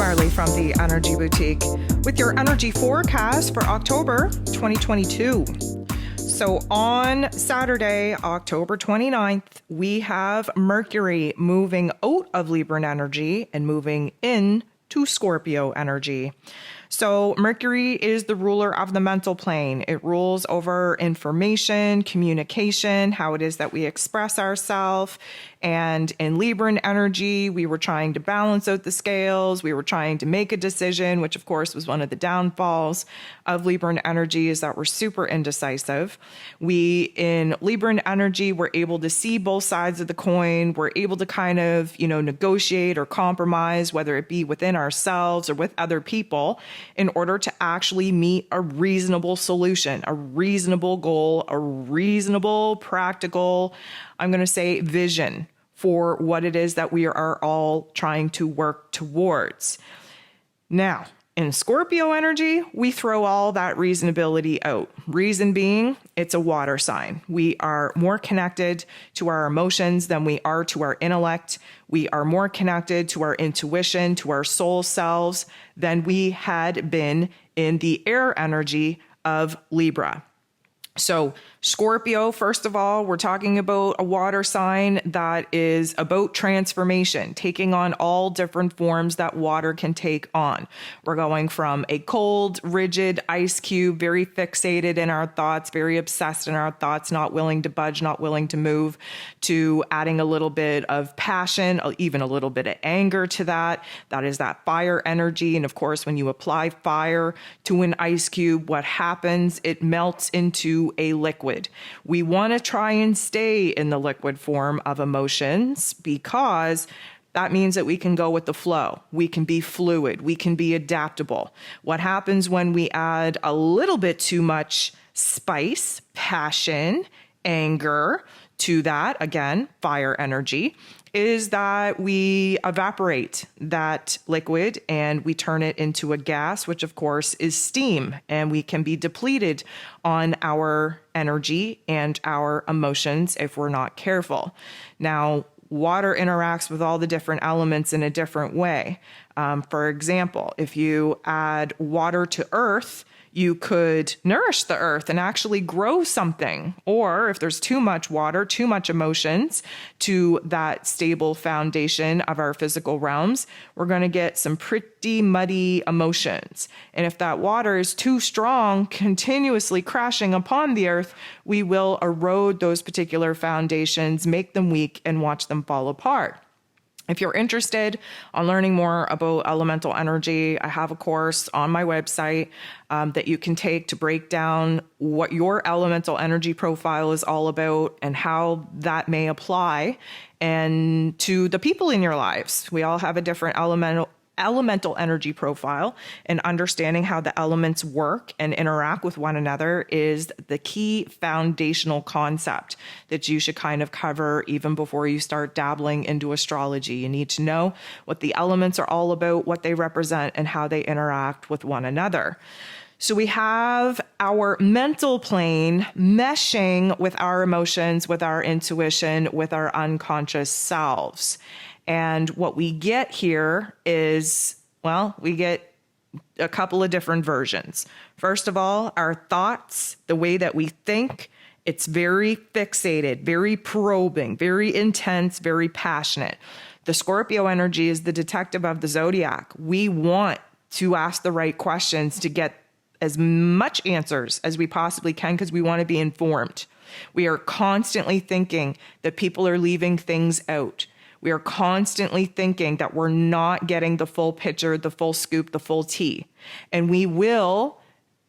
Marley from the Energy Boutique with your energy forecast for October 2022. So on Saturday, October 29th, we have Mercury moving out of Libran energy and moving into Scorpio energy. So Mercury is the ruler of the mental plane. It rules over information, communication, how it is that we express ourselves. And in Libran energy, we were trying to balance out the scales. We were trying to make a decision, which of course was one of the downfalls of Libran energy, is that we're super indecisive. We, in Libran energy, were able to see both sides of the coin. We're able to kind of, negotiate or compromise, whether it be within ourselves or with other people, in order to actually meet a reasonable solution, a reasonable goal, a reasonable, practical, I'm going to say, vision for what it is that we are all trying to work towards. Now, in Scorpio energy, we throw all that reasonability out. Reason being, it's a water sign. We are more connected to our emotions than we are to our intellect. We are more connected to our intuition, to our soul selves, than we had been in the air energy of Libra. So Scorpio, first of all, we're talking about a water sign that is about transformation, taking on all different forms that water can take on. We're going from a cold, rigid ice cube, very fixated in our thoughts, very obsessed in our thoughts, not willing to budge, not willing to move, to adding a little bit of passion, even a little bit of anger to that. That is that fire energy. And of course, when you apply fire to an ice cube, what happens? It melts into a liquid. We want to try and stay in the liquid form of emotions because that means that we can go with the flow. We can be fluid. We can be adaptable. What happens when we add a little bit too much spice, passion, anger to that, again, fire energy, is that we evaporate that liquid and we turn it into a gas, which of course is steam, and we can be depleted on our energy and our emotions if we're not careful. Now, water interacts with all the different elements in a different way. For example, if you add water to earth, you could nourish the earth and actually grow something. Or if there's too much water, too much emotions to that stable foundation of our physical realms, we're going to get some pretty muddy emotions. And if that water is too strong, continuously crashing upon the earth, we will erode those particular foundations, make them weak, and watch them fall apart. If you're interested on learning more about elemental energy, I have a course on my website that you can take to break down what your elemental energy profile is all about and how that may apply and to the people in your lives. We all have a different elemental energy profile, and understanding how the elements work and interact with one another is the key foundational concept that you should kind of cover even before you start dabbling into astrology. You need to know what the elements are all about, what they represent, and how they interact with one another. So we have our mental plane meshing with our emotions, with our intuition, with our unconscious selves. And what we get here is, we get a couple of different versions. First of all, our thoughts, the way that we think, it's very fixated, very probing, very intense, very passionate. The Scorpio energy is the detective of the zodiac. We want to ask the right questions to get as much answers as we possibly can because we want to be informed. We are constantly thinking that people are leaving things out. We are constantly thinking that we're not getting the full picture, the full scoop, the full tea. And we will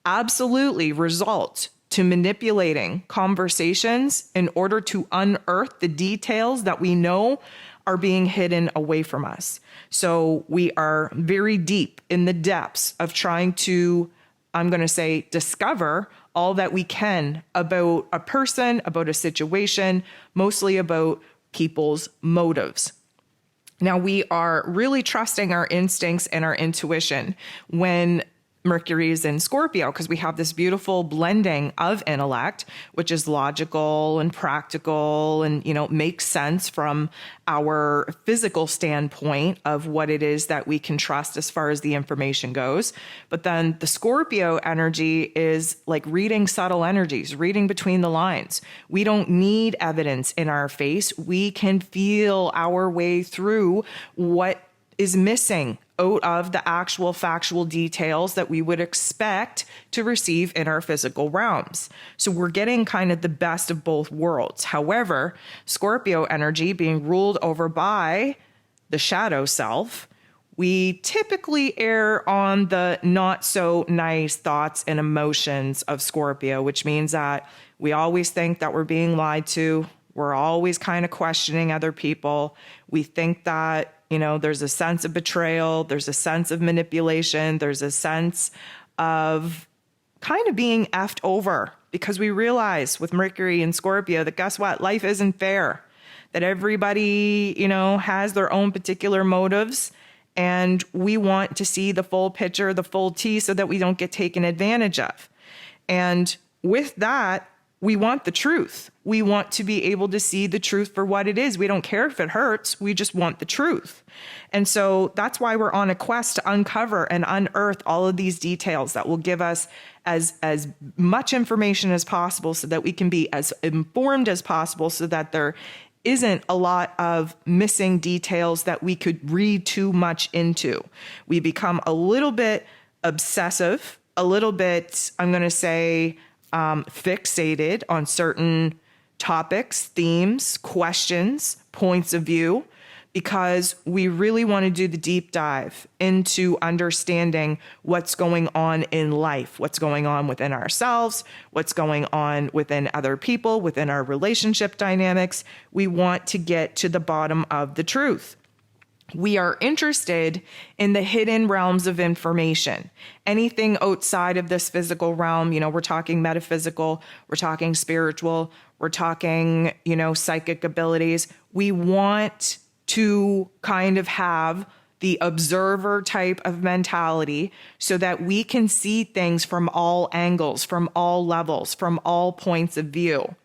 absolutely result to manipulating conversations in order to unearth the details that we know are being hidden away from us. So we are very deep in the depths of trying to, I'm going to say, discover all that we can about a person, about a situation, mostly about people's motives. Now, we are really trusting our instincts and our intuition when Mercury is in Scorpio because we have this beautiful blending of intellect, which is logical and practical and, makes sense from our physical standpoint of what it is that we can trust as far as the information goes. But then the Scorpio energy is like reading subtle energies, reading between the lines. We don't need evidence in our face. We can feel our way through what is missing out of the actual factual details that we would expect to receive in our physical realms. So we're getting kind of the best of both worlds. However, Scorpio energy being ruled over by the shadow self, we typically err on the not so nice thoughts and emotions of Scorpio, which means that we always think that we're being lied to. We're always kind of questioning other people. We think that there's a sense of betrayal. There's a sense of manipulation. There's a sense of kind of being effed over because we realize with Mercury and Scorpio that guess what? Life isn't fair, that everybody, has their own particular motives. And we want to see the full picture, the full tea so that we don't get taken advantage of. And with that, we want the truth. We want to be able to see the truth for what it is. We don't care if it hurts. We just want the truth. And so that's why we're on a quest to uncover and unearth all of these details that will give us as much information as possible so that we can be as informed as possible so that there isn't a lot of missing details that we could read too much into. We become a little bit obsessive, a little bit, I'm going to say, fixated on certain topics, themes, questions, points of view, because we really want to do the deep dive into understanding what's going on in life, what's going on within ourselves, what's going on within other people, within our relationship dynamics. We want to get to the bottom of the truth. We are interested in the hidden realms of information. Anything outside of this physical realm, we're talking metaphysical, we're talking spiritual, we're talking, psychic abilities. We want to kind of have the observer type of mentality so that we can see things from all angles, from all levels, from all points of view.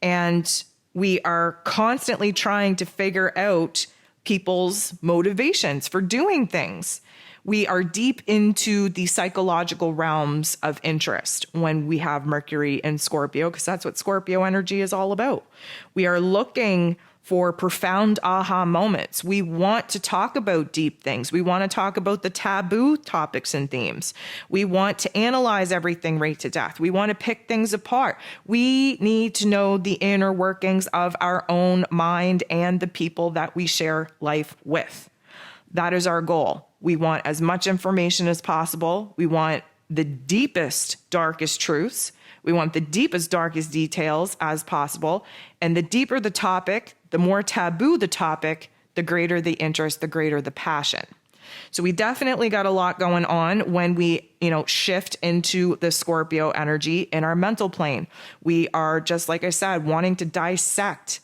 And we are constantly trying to figure out people's motivations for doing things. We are deep into the psychological realms of interest when we have Mercury in Scorpio, because that's what Scorpio energy is all about. We are looking for profound aha moments. We want to talk about deep things. We want to talk about the taboo topics and themes. We want to analyze everything right to death. We want to pick things apart. We need to know the inner workings of our own mind and the people that we share life with. That is our goal. We want as much information as possible. We want the deepest, darkest truths. We want the deepest, darkest details as possible. And the deeper the topic, the more taboo the topic, the greater the interest, the greater the passion. So we definitely got a lot going on when we, shift into the Scorpio energy in our mental plane. We are, just like I said, wanting to dissect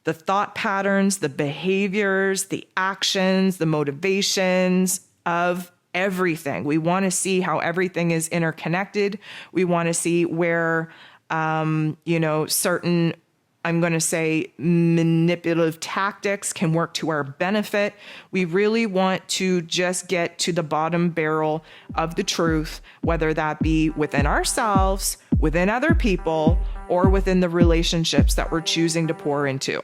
the thought patterns, the behaviors, the actions, the motivations of everything. We want to see how everything is interconnected. We want to see where, certain, I'm going to say, manipulative tactics can work to our benefit. We really want to just get to the bottom barrel of the truth, whether that be within ourselves, within other people, or within the relationships that we're choosing to pour into.